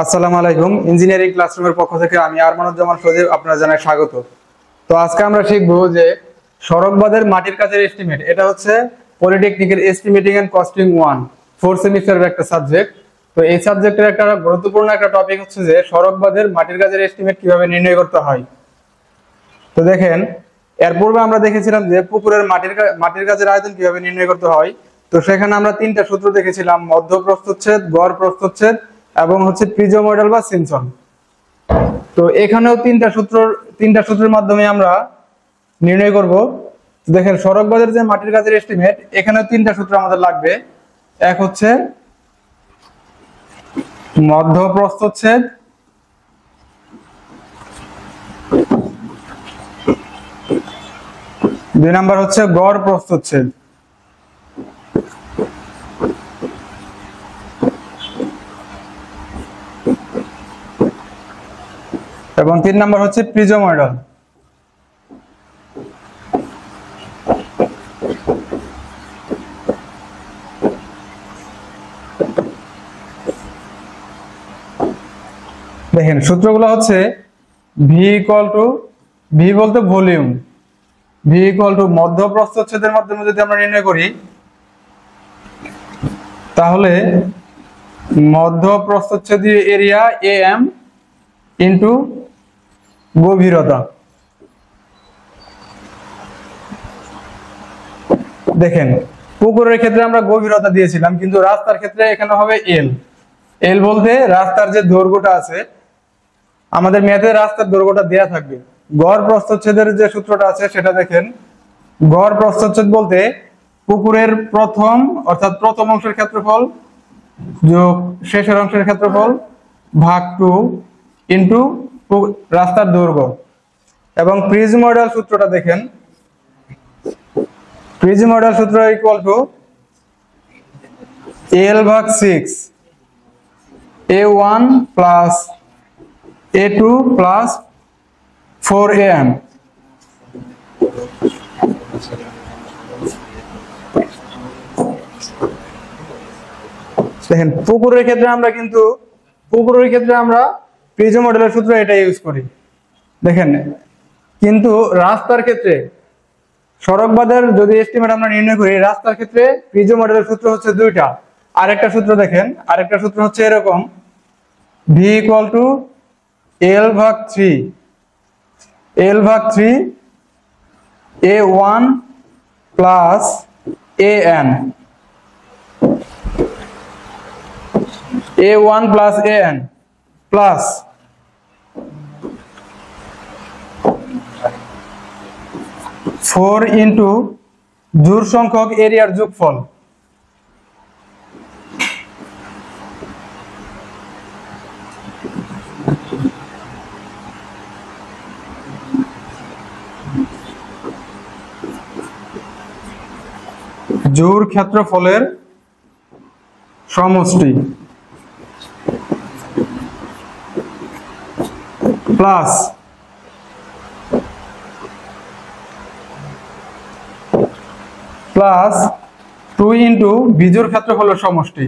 আসসালামু আলাইকুম। ইঞ্জিনিয়ারিং ক্লাসরুমের পক্ষ থেকে আমি আরমানুজ্জামান সজীব আপনারা জানাই স্বাগত। তো আজকে আমরা শিখব যে সড়ক বাঁধের মাটির কাজের এস্টিমেট। এটা হচ্ছে পলিটেকনিকের এস্টিমেটিং এন্ড কস্টিং 1 4 সেমিস্টারের একটা সাবজেক্ট। তো এই সাবজেক্টের একটা গুরুত্বপূর্ণ একটা টপিক হচ্ছে যে সড়ক বাঁধের মাটির কাজের এস্টিমেট কিভাবে নির্ণয় করতে হয়। তো দেখেন, এর পূর্বে আমরা দেখেছিলাম যে পুকুরের মাটির কাজের আয়তন কিভাবে নির্ণয় করতে হয়। তো সেখানে আমরা তিনটা সূত্র দেখেছিলাম: মধ্য প্রস্থচ্ছেদ, গড় প্রস্থচ্ছেদ এবং হচ্ছে প্রিজো মডেল বা সিমসন। তো এখানেও তিনটা সূত্রের মাধ্যমে আমরা নির্ণয় করব। দেখেন, সড়ক বাঁধের যে মাটির কাজের এস্টিমেট, এখানেও তিনটা সূত্র আমাদের লাগবে। এক হচ্ছে মধ্য প্রস্থচ্ছেদ, দুই নাম্বার হচ্ছে গড় প্রস্থচ্ছেদ, এবং তিন নাম্বার হচ্ছে প্রিজো মডেল। দেখেন, সূত্রগুলো হচ্ছে ভি বলতে ভলিউম, ভি ইকুয়াল টু মধ্য প্রস্থচ্ছেদের মাধ্যমে যদি আমরা নির্ণয় করি, তাহলে মধ্য প্রস্থচ্ছেদীয় এরিয়া এম ইন্টু গভীরতা। দেখেন, পুকুরের ক্ষেত্রে আমরা গভীরতা দিয়েছিলাম, কিন্তু রাস্তার ক্ষেত্রে এখানে হবে এল। এল বলতে রাস্তার যে দৈর্ঘ্যটা আছে, আমাদের ম্যাথে রাস্তার দৈর্ঘ্যটা দেয়া থাকবে। গড় প্রস্থচ্ছেদের যে সূত্রটা আছে সেটা দেখেন, গড় প্রস্থচ্ছেদ বলতে পুকুরের প্রথম অংশের ক্ষেত্রফল যোগ শেষের অংশের ক্ষেত্রফল ভাগ 2 ইন্টু রাস্তার দৈর্ঘ্য। এবং প্রিজো মডেল সূত্রটা দেখেন, প্রিজো মডেল সূত্র ইকুয়াল টু এল ভাগ 6 A1 plus A2 plus 4AM। দেখেন, পুকুরের ক্ষেত্রে আমরা প্রিজো মডেলের সূত্র এটা ইউজ করি। দেখেন, কিন্তু রাস্তার ক্ষেত্রে সড়ক বাঁধের যদি এস্টিমেট আমরা নির্ণয় করি, রাস্তার ক্ষেত্রে প্রিজো মডেলের সূত্র হচ্ছে দুইটা। আরেকটা সূত্র দেখেন, আরেকটা সূত্র হচ্ছে এরকম: ভি ইকুয়াল টু এল ভাগ 3 A1 plus AN, A1 plus AN plus 4 into জোড় সংখ্যক এরিয়ার যোগফল। জোড় ক্ষেত্রফলের সমষ্টি প্লাস 2 ইন্টু বিজোড় ক্ষেত্রফলের সমষ্টি।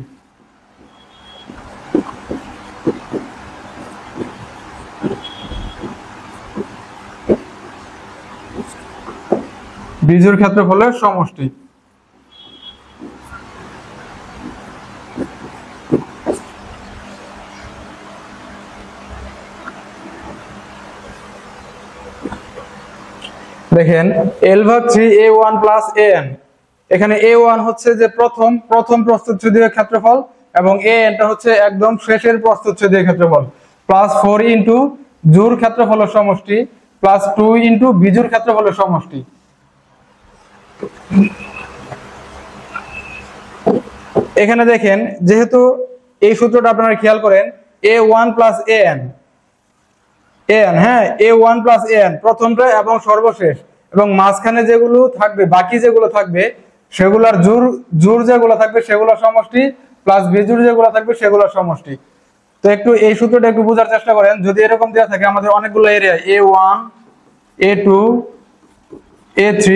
বিজোড় ক্ষেত্রফলের সমষ্টি। দেখেন, এল ভাগ 3 A1 প্লাস AN, এখানে A1 হচ্ছে যে প্রথম প্রস্থচ্ছেদীয় ক্ষেত্রফল এবং AN টা হচ্ছে একদম শেষের প্রস্থচ্ছেদীয় ক্ষেত্রফল, প্লাস 4 ইন্টু জোড় ক্ষেত্রফলের সমষ্টি প্লাস 2 ইন্টু বিজোড় ক্ষেত্রফলের সমষ্টি। এখানে দেখেন, যেহেতু এই সূত্রটা আপনারা খেয়াল করেন, A1 প্লাস AN, হ্যাঁ, A1 প্লাস AN প্রথমটা এবং সর্বশেষ, এবং মাঝখানে যেগুলো থাকবে, বাকি যেগুলো থাকবে সেগুলোর জোড় যেগুলো থাকবে সেগুলোর সমষ্টি প্লাস বিজোড় যেগুলো থাকবে সেগুলোর সমষ্টি। তো একটু এই সূত্রটা একটু বোঝার চেষ্টা করেন। যদি এরকম দেওয়া থাকে আমাদের অনেকগুলো area A1 A2 A3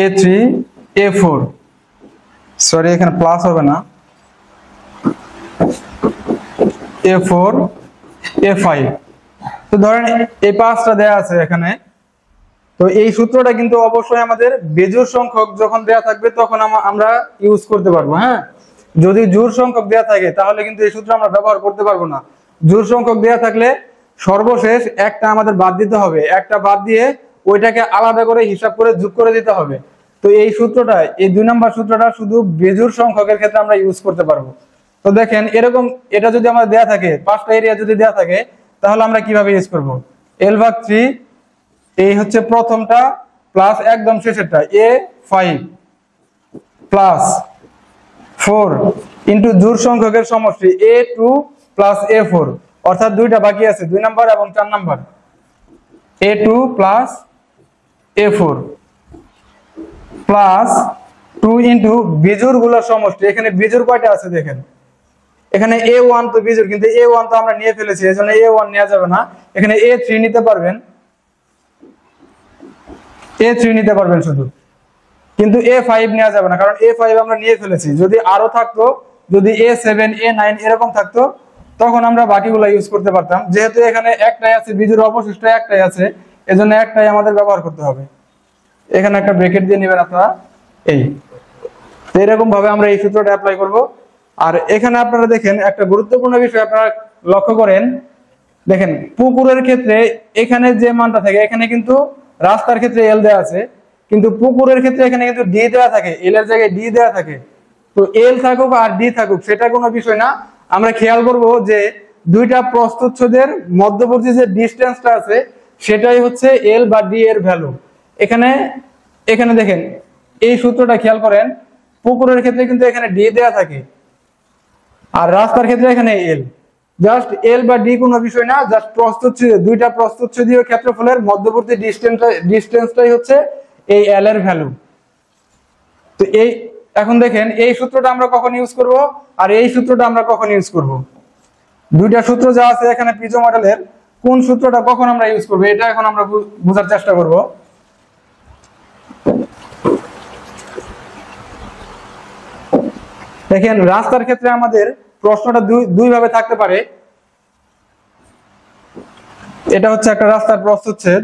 A3 A4, sorry এখানে প্লাস হবে না, A4 A5। তো ধরেন এই পাঁচটা দেয়া আছে এখানে। তো এই সূত্রটা কিন্তু অবশ্যই আমাদের বেজোড় সংখ্যক যখন দেয়া থাকবে তখন আমরা ইউজ করতে পারবো। হ্যাঁ, যদি জোড় সংখ্যক দেয়া থাকে তাহলে কিন্তু এই সূত্র আমরা ব্যবহার করতে পারবো না। জোড় সংখ্যক দেয়া থাকলে সর্বশেষ একটা আমাদের বাদ দিতে হবে, একটা বাদ দিয়ে ওইটাকে আলাদা করে হিসাব করে যোগ করে দিতে হবে। তো এই সূত্রটা, এই 2 নম্বর সূত্রটা শুধু বেজোড় সংখ্যকের ক্ষেত্রে আমরা ইউজ করতে পারবো। তো দেখেন এরকম, এটা যদি আমাদের দেয়া থাকে, পাঁচটা এরিয়া যদি দেয়া থাকে, তাহলে আমরা কিভাবে ইউজ করব? L/3, এই হচ্ছে প্রথমটা প্লাস একদম শেষেরটা A5 প্লাস 4 ইন্টু জোড় সংখ্যকের সমষ্টি A2 প্লাস A4, অর্থাৎ দুইটা বাকি আছে, 2 নাম্বার এবং 4 number, A2 plus A4 plus 2 into বিজোড় গুলোর সমষ্টি। এখানে বিজোড় কয়টা আছে দেখেন, এখানে A1 তো বিজোড়, কিন্তু A1 তো আমরা নিয়ে ফেলেছি, এজন্য A1 নেওয়া যাবে না। এখানে A3 নিতে পারবেন, A3 নিতে পারবেন শুধু, কিন্তু A5 নেওয়া যাবে না, কারণ A5 আমরা নিয়ে ফেলেছি। যদি আরো থাকতো, যদি A7 A9 এরকম থাকতো, তখন আমরা বাকিগুলো ইউজ করতে পারতাম। যেহেতু এখানে একটাই আছে, বিজোড় অবশিষ্ট একটাই আছে, এজন্য একটাই আমাদের ব্যবহার করতে হবে। এখানে একটা ব্র্যাকেট দিয়ে নেবেন আপনারা, এই তো এরকম ভাবে আমরা এই সূত্রটা অ্যাপ্লাই করব। আর এখানে আপনারা দেখেন একটা গুরুত্বপূর্ণ বিষয় আপনারা লক্ষ্য করেন, দেখেন পুকুরের ক্ষেত্রে এখানে যে মানটা থাকে, এখানে কিন্তু রাস্তার ক্ষেত্রে এল দেওয়া আছে, কিন্তু পুকুরের ক্ষেত্রে এখানে কিন্তু ডি দেওয়া থাকে, এল এর জায়গায় ডি দেওয়া থাকে। তো এল থাকুক আর ডি থাকুক সেটা কোনো বিষয় না, আমরা খেয়াল করব যে দুইটা প্রস্থচ্ছেদের মধ্যবর্তী যে ডিসটেন্সটা আছে সেটাই হচ্ছে এল বা ডি এর ভ্যালু। এখানে এখানে দেখেন এই সূত্রটা খেয়াল করেন, পুকুরের ক্ষেত্রে কিন্তু এখানে ডি দেওয়া থাকে আর রাস্তার ক্ষেত্রে এখানে এল। জাস্ট এল বা ডি কোনো বিষয় না, জাস্ট প্রস্থচ্ছেদ, দুইটা প্রস্থচ্ছেদীয় ক্ষেত্রফলের মধ্যবর্তী ডিসটেন্সটাই হচ্ছে এই এল এর ভ্যালু। তো এই এখন দেখেন এই সূত্রটা আমরা কখন ইউজ করব আর এই সূত্রটা আমরা কখন ইউজ করব। দুইটা সূত্র যা আছে এখানে পিজো মডেলের, কোন সূত্রটা কখন আমরা ইউজ করব এটা এখন আমরা বোঝার চেষ্টা করব। দেখেন রাস্তার ক্ষেত্রে আমাদের প্রশ্নটা দুই ভাবে থাকতে পারে। এটা হচ্ছে একটা রাস্তার প্রস্থচ্ছেদ,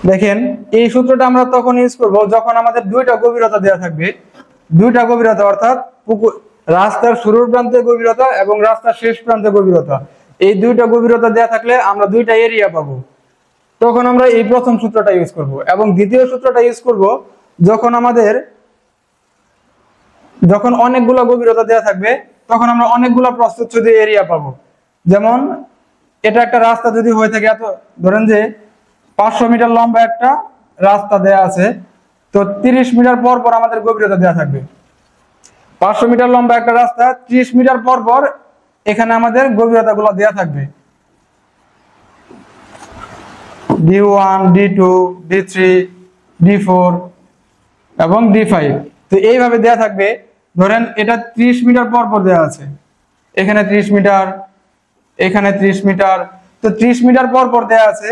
দেখেন এই সূত্রটা আমরা তখন ইউজ করব যখন আমাদের দুইটা গভীরতা দেওয়া থাকবে, দুইটা গভীরতা, অর্থাৎ রাস্তার শুরুর প্রান্তে গভীরতা এবং রাস্তার শেষ প্রান্তে গভীরতা, এই দুইটা গভীরতা দেওয়া থাকলে আমরা দুইটা এরিয়া পাবো। তখন আমরা এই প্রথম সূত্রটা ইউজ করব। এবং দ্বিতীয় সূত্রটা ইউজ করব যখন অনেকগুলো গভীরতা দেওয়া থাকবে, তখন আমরা অনেকগুলো প্রস্থচ্ছেদ এরিয়া পাবো। যেমন এটা একটা রাস্তা যদি হয়ে থাকে, এত ধরেন যে 500 মিটার লম্বা একটা রাস্তা দেয়া আছে, তো 30 মিটার পর পর আমাদের গভীরতা দেওয়া থাকবে। 500 মিটার লম্বা একটা রাস্তা, 30 মিটার পর পর এখানে আমাদের গভীরতা গুলো দেওয়া থাকবে, D1 D2 D3 D4 এবং D5। তো এইভাবে দেয়া থাকবে। ধরেন এটা 30 মিটার পর পর দেওয়া আছে, এখানে 30 মিটার, এখানে 30 মিটার, তো 30 মিটার পর পর দেওয়া আছে।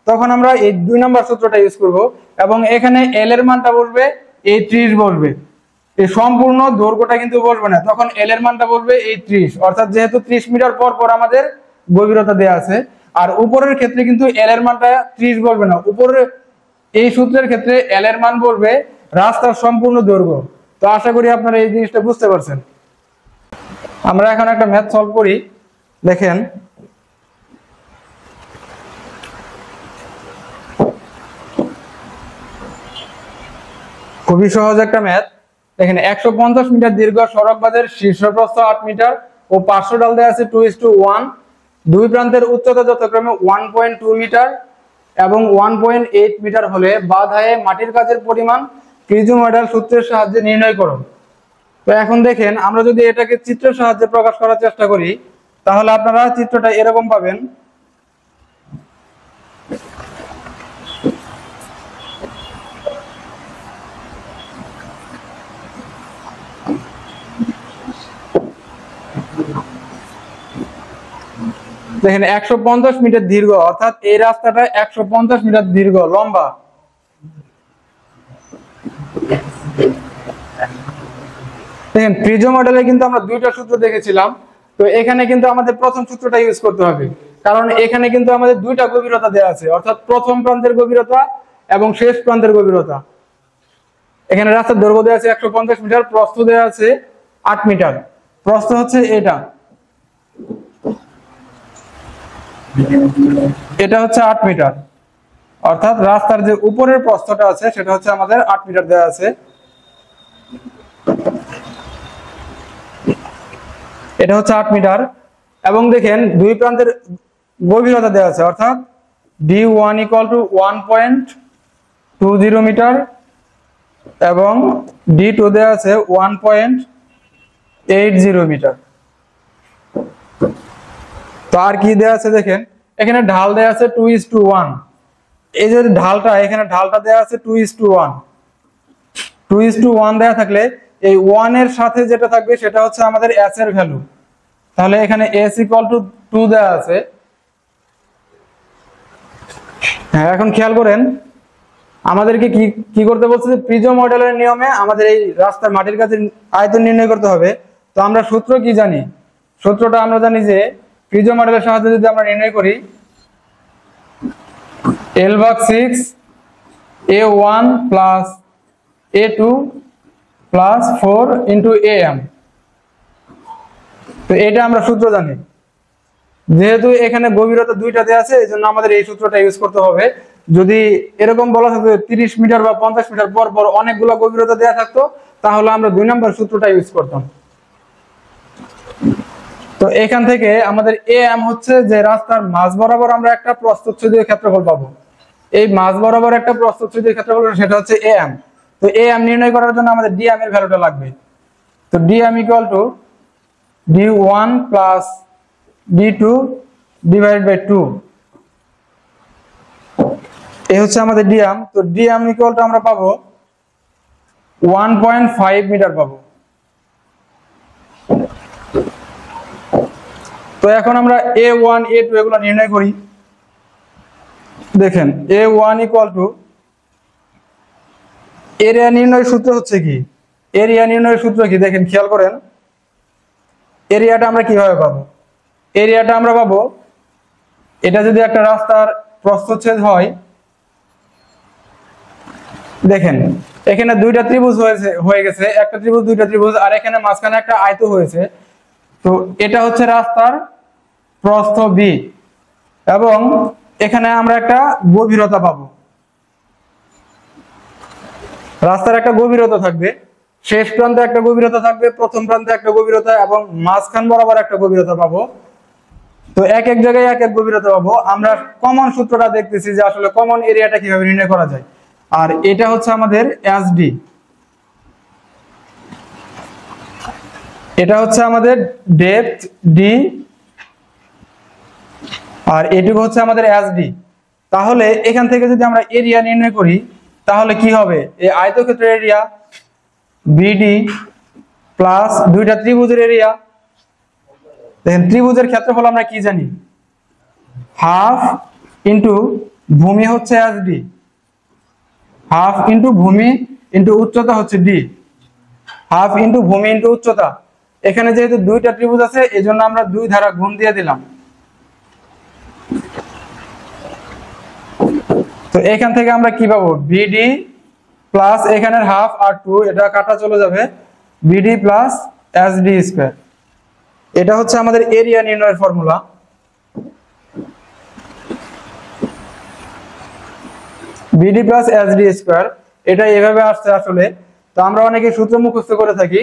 তখন আমরা এই 2 নম্বর সূত্রটা ইউজ করব এবং এখানে এল এর মানটা বলবে এই 30 বলবে, এই সম্পূর্ণ দৈর্ঘ্যটা কিন্তু বলবে না, তখন এল এর মানটা বলবে এই 30, অর্থাৎ যেহেতু 30 মিটার পর পর আমাদের গভীরতা দেওয়া আছে। আর উপরের ক্ষেত্রে কিন্তু এল এর মানটা 30 বলবে না, উপরের এই সূত্রের ক্ষেত্রে এল এর মান বলবে রাস্তার সম্পূর্ণ দৈর্ঘ্য। তো আশা করি আপনারা এই জিনিসটা বুঝতে পারছেন। আমরা এখন একটা ম্যাথ সলভ করি। দেখেন খুবই সহজ একটা ম্যাথ। দেখেন 150 মিটার দীর্ঘ সড়ক বাঁধের শীর্ষপ্রস্থ 8 মিটার ও পার্শ্ব ঢাল দেওয়া আছে 2:1, দুই প্রান্তের উচ্চতা যথাক্রমে 1.2 মিটার এবং 1.8 মিটার হলে বাঁধায়ে মাটির কাজের পরিমাণ প্রিজো মডেল সূত্রের সাহায্যে নির্ণয় করো। তো এখন দেখেন আমরা যদি এটাকে চিত্রের সাহায্যে প্রকাশ করার চেষ্টা করি, তাহলে আপনারা চিত্রটা এরকম পাবেন। দেখেন 150 মিটার দীর্ঘ, অর্থাৎ এই রাস্তাটা 150 মিটার দীর্ঘ লম্বা। দেখেন প্রিজো মডেলে কিন্তু আমরা দুইটা সূত্র দেখেছিলাম, তো এখানে কিন্তু আমাদের প্রথম সূত্রটা ইউজ করতে হবে, কারণ এখানে কিন্তু আমাদের দুইটা গভীরতা দেওয়া আছে, অর্থাৎ প্রথম প্রান্তের গভীরতা এবং শেষ প্রান্তের গভীরতা। এখানে রাস্তার দৈর্ঘ্য দেওয়া আছে 150 মিটার, প্রস্থ দেওয়া আছে 8 মিটার। প্রস্থ হচ্ছে এটা হচ্ছে 8 মিটার, অর্থাৎ রাস্তার যে উপরের প্রস্থটা আছে সেটা হচ্ছে আমাদের 8 মিটার দেওয়া আছে। এটা হচ্ছে 8 মিটার, এবং দেখেন দুই প্রান্তের গভীরতা দেওয়া আছে, অর্থাৎ D1 = 1.20 মিটার এবং D2 দেওয়া আছে 1.80 মিটার। তো আর কি দেওয়া আছে দেখেন, এখানে ঢাল দেওয়া আছে 2:1। এই যে ঢালটা, এখানে ঢালটা দেওয়া আছে 2:1। 2:1 দেওয়া থাকলে এই 1 এর সাথে যেটা থাকবে সেটা হচ্ছে আমাদের s এর ভ্যালু। তাহলে এখানে s = 2 দেওয়া আছে। হ্যাঁ, এখন খেয়াল করেন আমাদেরকে কি করতে বলছে, যে প্রিজো মডেলের নিয়মে আমাদের এই রাস্তার মাটির কাছের আয়তন নির্ণয় করতে হবে। তো আমরা সূত্র কি জানি, সূত্রটা আমরা জানি যে প্রিজো মডেলের সাহায্যে যদি আমরা নির্ণয় করি L/6 A1 + A2 + 4 × AM। তো এটা আমরা সূত্র জানি, যেহেতু এখানে গভীরতা দুইটা দেওয়া আছে, এই জন্য আমাদের এই সূত্রটা ইউজ করতে হবে। যদি এরকম বলা থাকতো 30 মিটার বা 50 মিটার পর পর অনেকগুলো গভীরতা দেওয়া থাকতো, তাহলে আমরা 2 নম্বর সূত্রটা ইউজ করতাম। তো এখান থেকে আমাদের AM হচ্ছে যে রাস্তার মাঝ বরাবর আমরা একটা প্রস্থচ্ছেদীয় ক্ষেত্রফল পাবো। এই মাঝ বরাবর একটা প্রস্থচ্ছেদীয় ক্ষেত্রফল, সেটা হচ্ছে AM। তো AM নির্ণয় করার জন্য আমাদের DM এর ভ্যালুটা লাগবে। তো DM = D1 + D2 / 2। এই হচ্ছে আমাদের DM। তো DM = আমরা পাবো 1.5 মিটার পাবো। তো এখন আমরা A1 A2 এগুলো নির্ণয় করি। দেখেন A1 = এরিয়া নির্ণয়ের সূত্র হচ্ছে কি, এরিয়া নির্ণয়ের সূত্র কি দেখেন, খেয়াল করেন এরিয়াটা আমরা কিভাবে পাবো। এরিয়াটা আমরা পাবো, এটা যদি একটা রাস্তার প্রস্থচ্ছেদ হয়, দেখেন এখানে দুইটা ত্রিভুজ হয়ে গেছে, একটা ত্রিভুজ দুইটা ত্রিভুজ, আর এখানে মাঝখানে একটা আয়ত হয়েছে। তো এটা হচ্ছে রাস্তার প্রস্থ B, এবং এখানে আমরা একটা গভীরতা পাবো। রাস্তার একটা গভীরতা থাকবে, শেষ প্রান্তে একটা গভীরতা থাকবে, প্রথম প্রান্তে একটা গভীরতা, এবং মাঝখান বরাবর একটা গভীরতা পাবো। তো এক এক জায়গায় এক এক গভীরতা পাবো। আমরা কমন সূত্রটা দেখতেছি যে আসলে কমন এরিয়াটা কিভাবে নির্ণয় করা যায়, আর এটা হচ্ছে আমাদের SD। এটা হচ্ছে আমাদের ডেপথ D, আর এটুকু হচ্ছে আমাদের SD। তাহলে এখান থেকে যদি আমরা এরিয়া নির্ণয় করি, তাহলে কি হবে, এই আয়তক্ষেত্রের এরিয়া BD প্লাস দুইটা ত্রিভুজের এরিয়া। দেখেন ত্রিভুজের ক্ষেত্রফল আমরা কি জানি, হাফ ইন্টু ভূমি হচ্ছে SD, হাফ ইন্টু ভূমি ইন্টু উচ্চতা হচ্ছে D, হাফ ইন্টু ভূমি ইন্টু উচ্চতা। এখানে যেহেতু দুইটা ত্রিভুজ আছে, এই জন্য আমরা 2 দ্বারা গুণ দিয়ে দিলাম। তো এখান থেকে আমরা কি পাবো, BD প্লাস এখানের হাফ আর 2, এটা কাটা চলে যাবে, BD প্লাস SD²। এটা হচ্ছে আমাদের এরিয়া নির্ণয়ের ফর্মুলা। BD প্লাস SD², এটা এভাবে আসছে আসলে। তো আমরা অনেকে সূত্র মুখস্থ করে থাকি,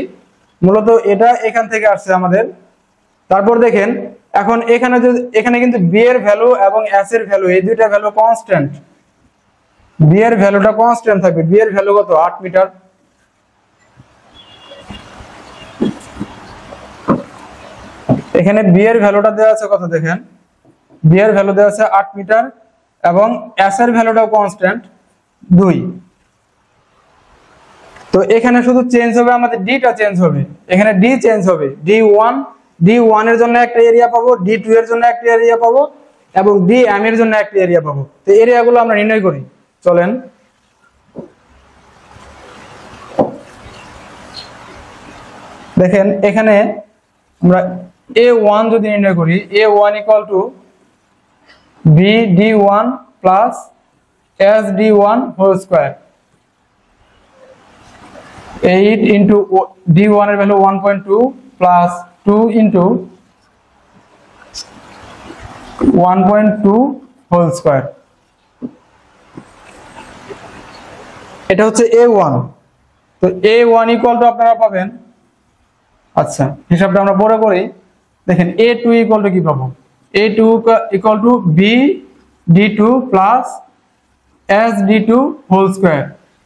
মূলত এটা এখান থেকে আসছে আমাদের। তারপর দেখেন এখন এখানে কিন্তু B এর ভ্যালু এবং S এর ভ্যালু, এই দুইটা ভ্যালু কনস্ট্যান্ট। B এর ভ্যালুটা কনস্ট্যান্ট থাকবে। B এর ভ্যালু কত, 8 মিটার। এখানে B এর ভ্যালুটা দেওয়া আছে কত, দেখেন B এর ভ্যালু দেওয়া আছে 8 মিটার, এবং S এর ভ্যালুটাও কনস্ট্যান্ট 2। তো এখানে শুধু চেঞ্জ হবে আমাদের D টা চেঞ্জ হবে, এখানে D চেঞ্জ হবে, D1 D1 এর জন্য একটা এরিয়া পাবো, D2 এর জন্য একটা এরিয়া পাবো এবং DM এর জন্য একটা এরিয়া পাবো। তো এরিয়াগুলো আমরা নির্ণয় করি, চলেন। দেখেন এখানে আমরা A1 যদি নির্ণয় করি, A1 equal to BD1 plus SD1 whole square. 8 into D1 এর value 1.2 plus 2 into 1.2 whole square. এটা হচ্ছে A1। তো A1 ইকুয়াল টু আপনারা পাবেন, আচ্ছা হিসাবটা আমরা পরে করি। দেখেন A2 ইকুয়াল টু কি পাবো, A2 equal to BD2 plus SD2 whole square.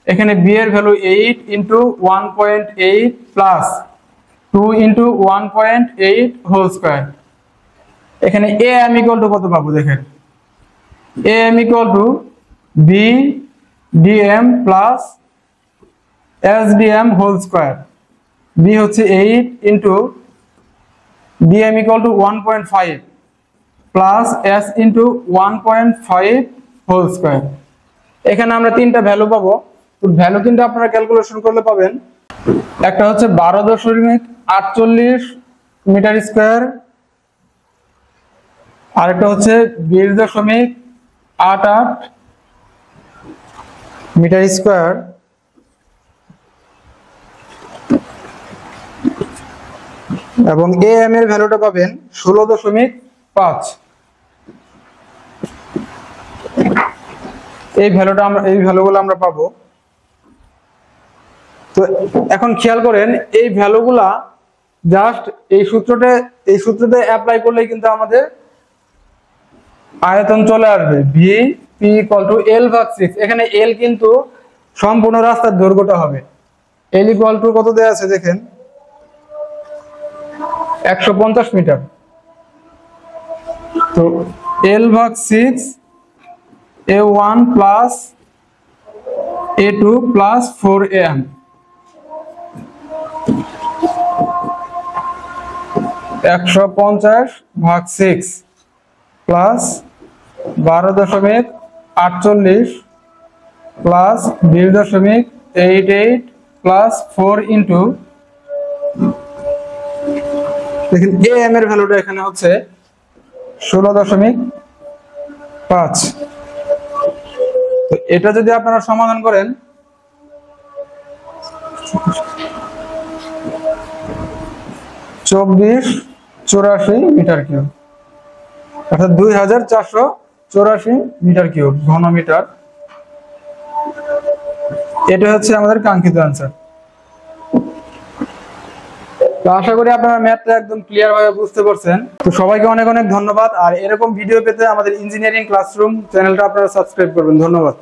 এখানে B এর value 8 into 1.8 plus 2 into 1.8 whole square. এখানে AM ইকুয়াল টু কত পাবো, দেখেন AM equal to BDM plus SDM whole square. B হচ্ছে 8 into DM equal to 1.5 plus S into 1.5 whole square. এখানে আমরা তিনটা ভ্যালু পাবো। তো ভ্যালু তিনটা আপনারা ক্যালকুলেশন করলে পাবেন, একটা হচ্ছে 12.48 মিটার স্কয়ার, আরেকটা হচ্ছে 20.88 মিটার স্কয়ার এবং AM এর ভ্যালুটা পাবেন 16.5। এই ভ্যালুগুলো আমরা পাবো। তো এখন খেয়াল করেন এই ভ্যালুগুলা জাস্ট এই সূত্রতে অ্যাপ্লাই করলে কিন্তু আমাদের আয়তন চলে আসবে। VP equal to L/6। এখানে L কিন্তু সম্পূর্ণ রাস্তার দৈর্ঘ্যটা হবে। L ইকুয়াল টু কত দেয়া আছে দেখেন, 150 মিটার। তো L/6 A1 plus A2 plus 4AM। একশো 50/6 প্লাস 12.48 প্লাস 20.88 প্লাস 4 ইন্টু, দেখেন AM এর ভ্যালুটা এখানে হচ্ছে 16.5। তো এটা যদি আপনারা সমাধান করেন 2484 মিটার কিউব, অর্থাৎ 2484 মিটার কিউব ঘন মিটার। এটা হচ্ছে আমাদের কাঙ্ক্ষিত আনসার। তো আশা করি আপনারা ম্যাথটা একদম ক্লিয়ার ভাবে বুঝতে পারছেন। তো সবাইকে অনেক অনেক ধন্যবাদ। আর এরকম ভিডিও পেতে আমাদের ইঞ্জিনিয়ারিং ক্লাসরুম চ্যানেলটা আপনারা সাবস্ক্রাইব করবেন। ধন্যবাদ।